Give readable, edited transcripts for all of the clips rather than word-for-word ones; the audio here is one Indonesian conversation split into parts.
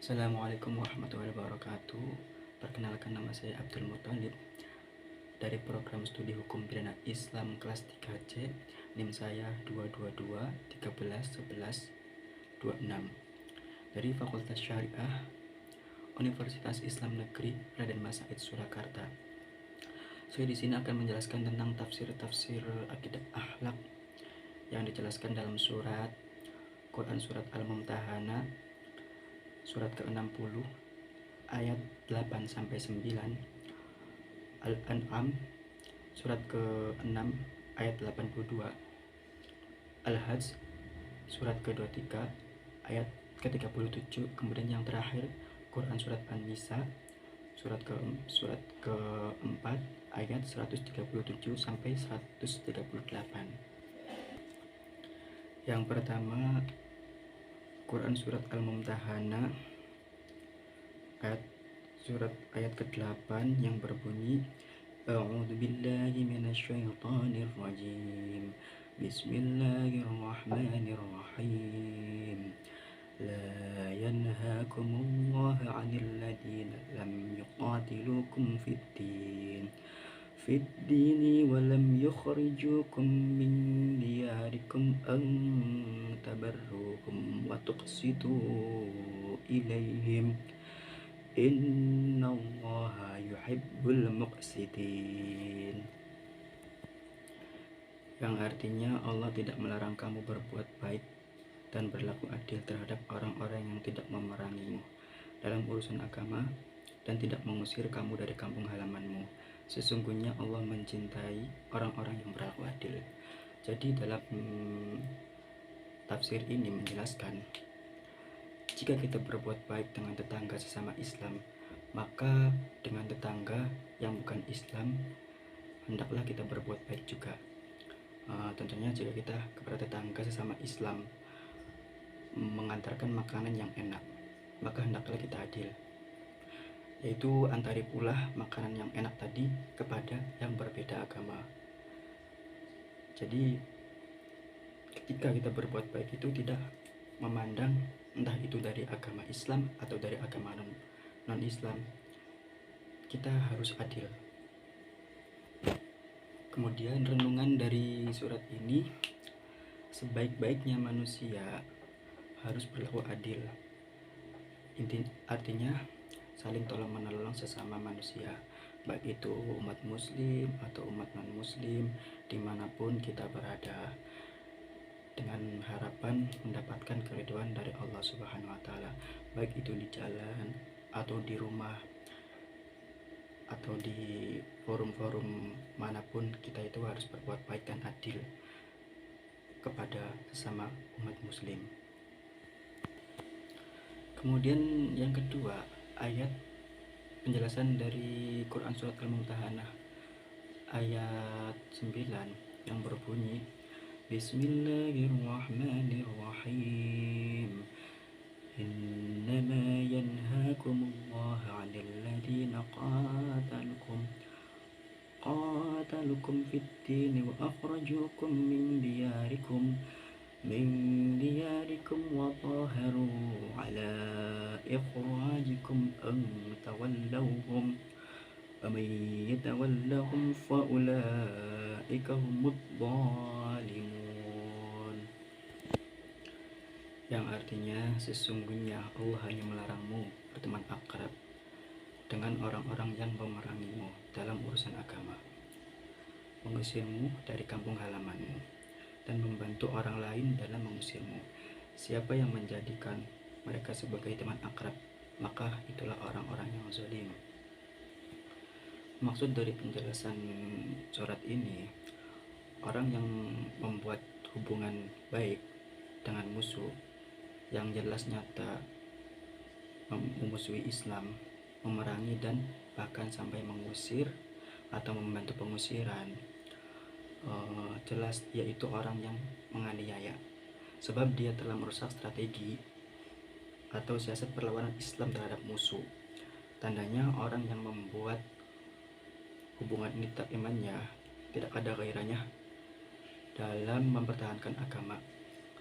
Assalamualaikum warahmatullahi wabarakatuh. Perkenalkan, nama saya Abdul Muthalib dari program studi hukum pidana Islam kelas 3C. NIM saya 222 13 11 26 dari Fakultas Syariah Universitas Islam Negeri Raden Mas Said Surakarta. Saya di sini akan menjelaskan tentang tafsir akidah akhlak yang dijelaskan dalam Quran surat Al-Mumtahanah surat ke-60 ayat 8 sampai 9, Al-An'am surat ke-6 ayat 82, Al-Hajj surat ke-23 ayat ke-37, kemudian yang terakhir Quran surat An-Nisa surat ke-4 ayat 137 sampai 138. Yang pertama, Quran surat Al-Mumtahanah ayat ke-8 yang berbunyi A'udzu billahi minasyaitonir rajim. Bismillahirrahmanirrahim. La yanhaakumullahu 'anil ladzina lam yuqatilukum fid dini wa lam yukhrijukum min diyarikum an tabarruhum wa tuqsitu ilaihim. Innallaha yuhibbul muqsitin. Yang artinya Allah tidak melarang kamu berbuat baik dan berlaku adil terhadap orang-orang yang tidak memerangimu dalam urusan agama dan tidak mengusir kamu dari kampung halamanmu. Sesungguhnya Allah mencintai orang-orang yang berlaku adil. Jadi dalam tafsir ini menjelaskan, jika kita berbuat baik dengan tetangga sesama Islam, maka dengan tetangga yang bukan Islam hendaklah kita berbuat baik juga. Tentunya jika kita kepada tetangga sesama Islam mengantarkan makanan yang enak, maka hendaklah kita adil, yaitu antari pula makanan yang enak tadi kepada yang berbeda agama. Jadi ketika kita berbuat baik itu tidak memandang entah itu dari agama Islam atau dari agama non-Islam, kita harus adil. Kemudian renungan dari surat ini, sebaik-baiknya manusia harus berlaku adil. Artinya saling tolong menolong sesama manusia, baik itu umat muslim atau umat non-muslim, dimanapun kita berada, dengan harapan mendapatkan keridhaan dari Allah Subhanahu wa Ta'ala, baik itu di jalan atau di rumah atau di forum-forum manapun, kita itu harus berbuat baik dan adil kepada sesama umat muslim. Kemudian yang kedua, ayat penjelasan dari Quran surat Al-Mumtahanah ayat 9 yang berbunyi Bismillahirrahmanirrahim. Innama yanhaakumullahu 'anil ladzina qatalukum fid dini wa akhrajukum min diyarikum wa taharu 'ala ikhrajikum an tawallawhum wa man yatawallahum fa ulaika humud dhalimun. Yang artinya, sesungguhnya Allah hanya melarangmu berteman akrab dengan orang-orang yang memerangimu dalam urusan agama, mengusirmu dari kampung halamanmu, dan membantu orang lain dalam mengusirmu. Siapa yang menjadikan mereka sebagai teman akrab, maka itulah orang-orang yang zalim. Maksud dari penjelasan surat ini, orang yang membuat hubungan baik dengan musuh yang jelas nyata memusuhi Islam, memerangi dan bahkan sampai mengusir atau membantu pengusiran, jelas yaitu orang yang menganiaya, sebab dia telah merusak strategi atau siasat perlawanan Islam terhadap musuh. Tandanya orang yang membuat hubungan ini tak imannya tidak ada gairahnya dalam mempertahankan agama.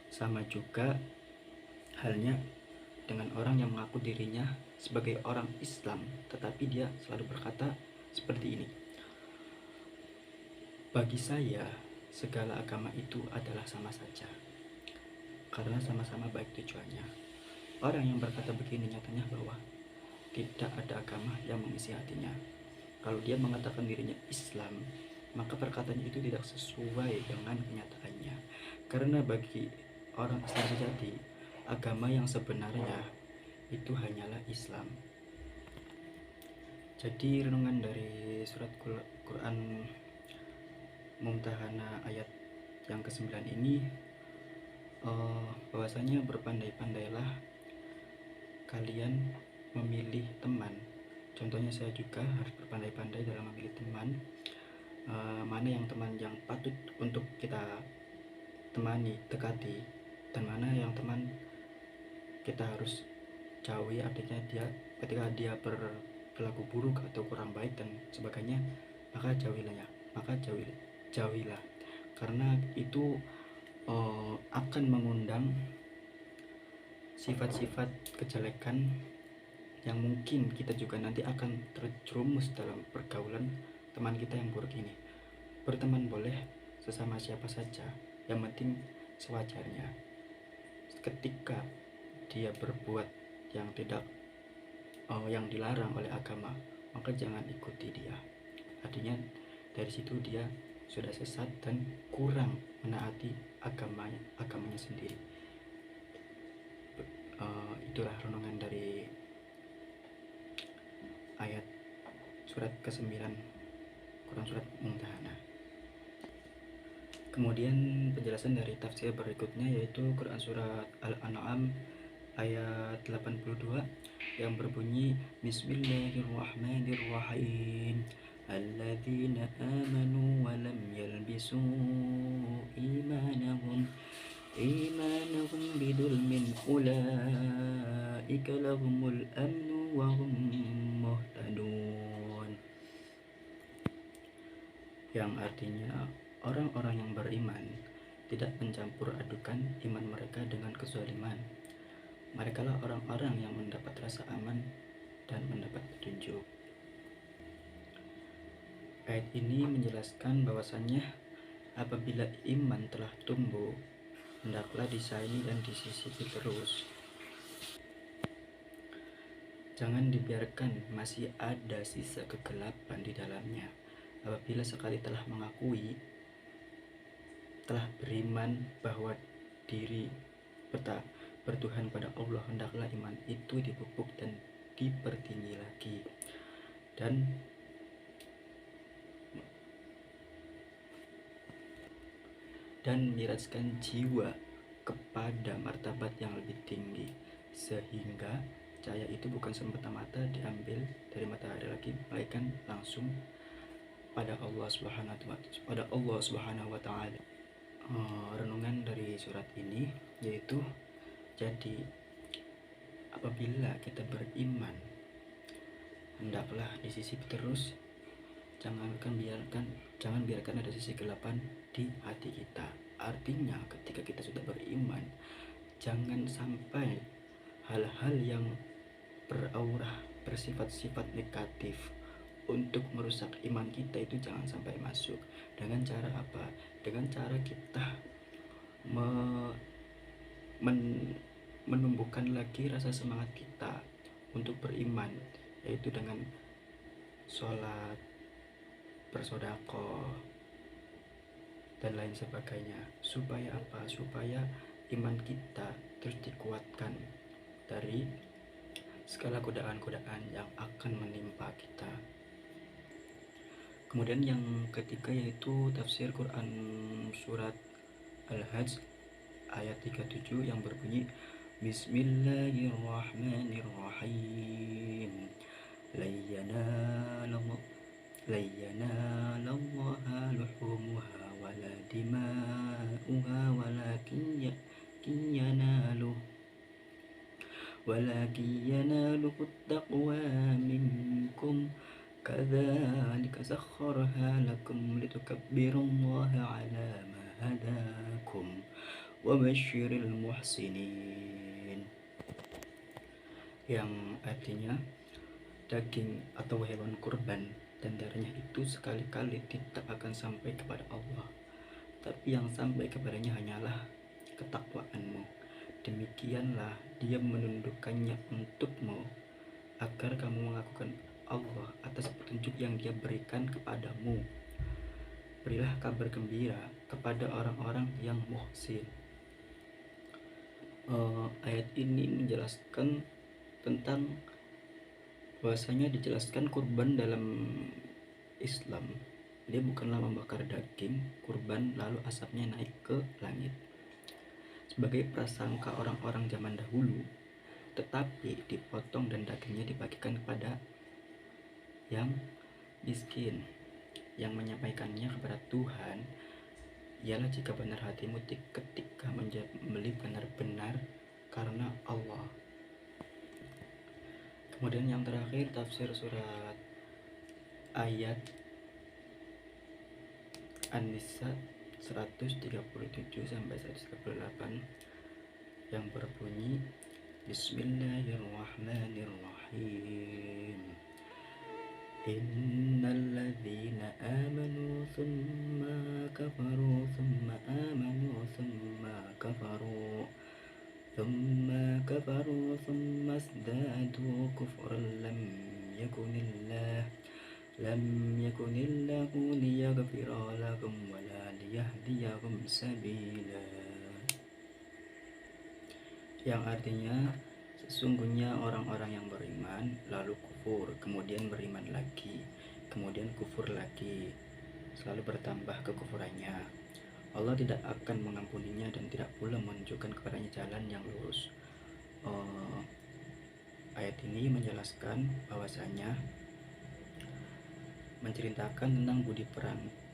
Sama juga halnya dengan orang yang mengaku dirinya sebagai orang Islam, tetapi dia selalu berkata seperti ini: bagi saya, segala agama itu adalah sama saja, karena sama-sama baik tujuannya. Orang yang berkata begini nyatanya bahwa tidak ada agama yang mengisi hatinya. Kalau dia mengatakan dirinya Islam, maka perkataannya itu tidak sesuai dengan kenyataannya. Karena bagi orang Islam sejati, agama yang sebenarnya itu hanyalah Islam. Jadi renungan dari surat Quran Mumtahana ayat yang ke-9 ini, bahwasanya berpandai-pandailah kalian memilih teman. Contohnya saya juga harus berpandai-pandai dalam memilih teman, mana yang teman yang patut untuk kita temani, dekati, dan mana yang teman kita harus jauhi. Artinya dia ketika dia berlaku buruk atau kurang baik dan sebagainya, maka jauhilah, karena itu akan mengundang sifat-sifat kejelekan yang mungkin kita juga nanti akan terjerumus dalam pergaulan teman kita yang buruk ini. Berteman boleh sesama siapa saja, yang penting sewajarnya. Ketika dia berbuat yang tidak yang dilarang oleh agama, maka jangan ikuti dia. Artinya dari situ dia sudah sesat dan kurang menaati agamanya sendiri. Itulah renungan dari ayat surat ke-9 Quran surat Mumtahana. Kemudian penjelasan dari tafsir berikutnya yaitu Quran surat Al-An'am ayat 82 yang berbunyi Bismillahirrahmanirrahim. Alladzina amanu wa lam yalbisu imanahum bidulmin ulaika lahumul amnu wa hum muhtadun. Yang artinya orang-orang yang beriman tidak mencampur adukan iman mereka dengan kezaliman. Merekalah orang-orang yang mendapat rasa aman dan mendapat petunjuk. Ayat ini menjelaskan bahwasannya apabila iman telah tumbuh, hendaklah disayangi dan disisipi terus. Jangan dibiarkan masih ada sisa kegelapan di dalamnya. Apabila sekali telah mengakui, telah beriman bahwa diri bertuhan pada Allah, hendaklah iman itu dipupuk dan dipertinggi lagi, dan miraskan jiwa kepada martabat yang lebih tinggi, sehingga cahaya itu bukan semata-mata diambil dari matahari lagi, melainkan langsung pada Allah Subhanahu wa Ta'ala. Renungan dari surat ini yaitu, jadi apabila kita beriman, hendaklah disisipi terus. Jangan biarkan ada sisi kegelapan di hati kita. Artinya ketika kita sudah beriman, jangan sampai hal-hal yang bersifat-sifat negatif untuk merusak iman kita itu jangan sampai masuk. Dengan cara apa? Dengan cara kita menumbuhkan lagi rasa semangat kita untuk beriman, yaitu dengan sholat, bersedekah, dan lain sebagainya. Supaya apa? Supaya iman kita terus dikuatkan dari segala godaan-godaan yang akan menimpa kita. Kemudian yang ketiga yaitu tafsir Quran surat Al-Hajj ayat 37 yang berbunyi Bismillahirrahmanirrahim. Layyanallaha luhumuha wala dima'uha walakin yanaluhu taqwa minkum kadzalika sakhkharaha lakum litukabbirullaha ala ma hadakum wa basyiril muhsinin. yang artinya daging atau hewan kurban dan darahnya itu sekali-kali tidak akan sampai kepada Allah, tapi yang sampai kepadanya hanyalah ketakwaanmu. Demikianlah dia menundukkannya untukmu agar kamu mengakukan Allah atas petunjuk yang dia berikan kepadamu. Berilah kabar gembira kepada orang-orang yang muhsin. Ayat ini menjelaskan tentang bahwasanya dijelaskan kurban dalam Islam, dia bukanlah membakar daging kurban lalu asapnya naik ke langit sebagai prasangka orang-orang zaman dahulu, tetapi dipotong dan dagingnya dibagikan kepada yang miskin. Yang menyampaikannya kepada Tuhan ialah jika benar hatimu ketika membeli benar-benar karena Allah. Kemudian yang terakhir, tafsir surat ayat An-Nisa 137 sampai 138 yang berbunyi Bismillahirrahmanirrahim. Innalladzina amanu thumma kafaru thumma amanu thumma kafaru thumma azdadu kufran lam yakunillahu liyaghfira lahum wa la liyahdiyahum sabila, yang artinya sesungguhnya orang-orang yang beriman lalu kufur, kemudian beriman lagi, kemudian kufur lagi, selalu bertambah kekufurannya, Allah tidak akan mengampuninya dan tidak pula menunjukkan kepadanya jalan yang lurus. Ayat ini menjelaskan bahwasanya menceritakan tentang budi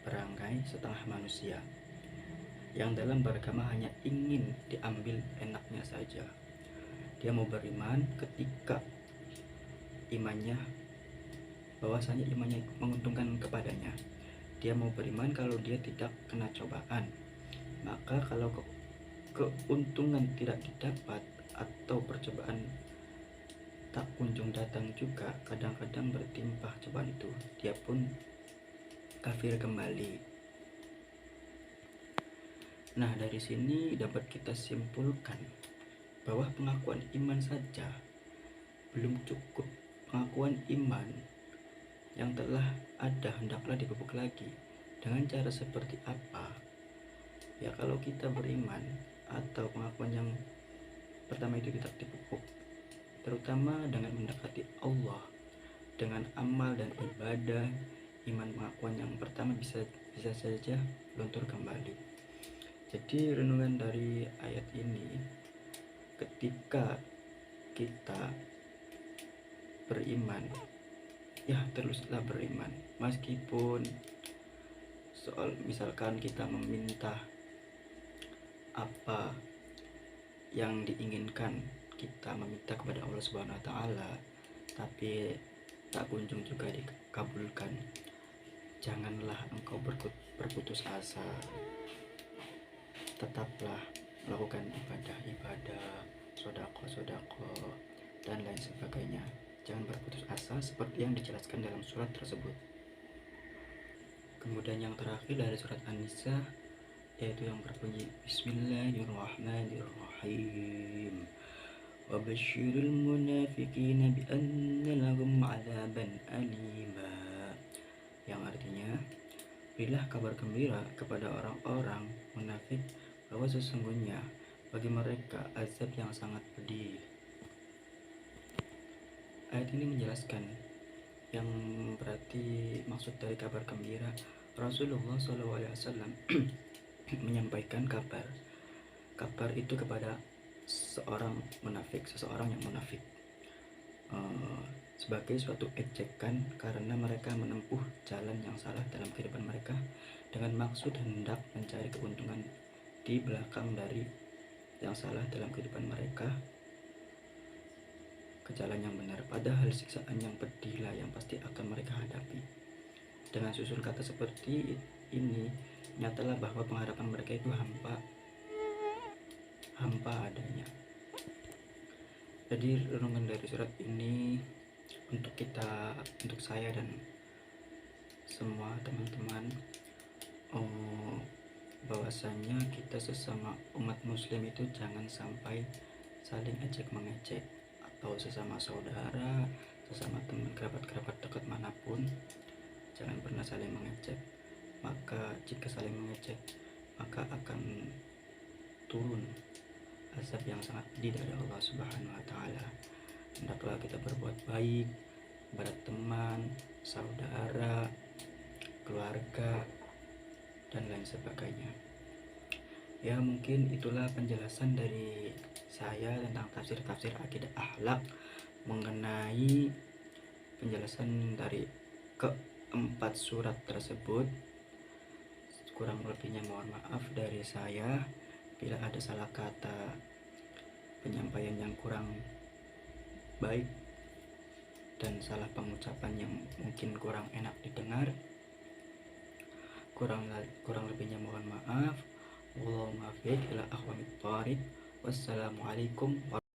perangai setengah manusia yang dalam beragama hanya ingin diambil enaknya saja. Dia mau beriman ketika imannya, bahwasanya imannya menguntungkan kepadanya. Dia mau beriman kalau dia tidak kena cobaan. Maka kalau keuntungan tidak didapat atau percobaan tak kunjung datang juga, kadang-kadang bertimpah cobaan itu, dia pun kafir kembali. Nah, dari sini dapat kita simpulkan bahwa pengakuan iman saja belum cukup. Pengakuan iman yang telah ada hendaklah dipupuk lagi. Dengan cara seperti apa? Ya, kalau kita beriman atau pengakuan yang pertama itu kita dipupuk, terutama dengan mendekati Allah dengan amal dan ibadah. Iman pengakuan yang pertama bisa saja luntur kembali. Jadi renungan dari ayat ini, ketika kita beriman, ya teruslah beriman, meskipun soal misalkan kita meminta apa yang diinginkan, kita meminta kepada Allah Subhanahu wa taala tapi tak kunjung juga dikabulkan, janganlah engkau berputus asa. Tetaplah melakukan ibadah, sodako dan lain sebagainya. Jangan berputus asa seperti yang dijelaskan dalam surat tersebut. Kemudian yang terakhir dari surat An-Nisa, yaitu yang berbunyi Bismillahirrahmanirrahim. Wa basyiril munafiqina bi anna lahum 'adzaban alima, yang artinya berilah kabar gembira kepada orang-orang munafik bahwa sesungguhnya bagi mereka azab yang sangat pedih. Ayat ini menjelaskan yang berarti maksud dari kabar gembira, Rasulullah SAW menyampaikan kabar itu kepada seseorang yang munafik, sebagai suatu ejekan karena mereka menempuh jalan yang salah dalam kehidupan mereka dengan maksud hendak mencari keuntungan di belakang dari yang salah dalam kehidupan mereka ke jalan yang benar, padahal siksaan yang pedihlah yang pasti akan mereka hadapi. Dengan susun kata seperti ini, nyatalah bahwa pengharapan mereka itu hampa adanya. Jadi renungan dari surat ini untuk untuk saya dan semua teman-teman, bahwasanya kita sesama umat muslim itu jangan sampai saling ejek mengejek, atau sesama saudara, sesama teman, kerabat dekat manapun, jangan pernah saling mengejek. Maka jika saling mengejek, maka akan turun azab yang sangat pedih dari Allah Subhanahu wa taala. Hendaklah kita berbuat baik kepada teman, saudara, keluarga, dan lain sebagainya. Ya, mungkin itulah penjelasan dari saya tentang tafsir akidah akhlak, mengenai penjelasan dari keempat surat tersebut. Kurang lebihnya mohon maaf dari saya bila ada salah kata, penyampaian yang kurang baik, dan salah pengucapan yang mungkin kurang enak didengar. Kurang lebihnya mohon maaf. Wallahul muwaffiq ila aqwamit thoriq. Wassalamualaikum warahmatullahi wabarakatuh.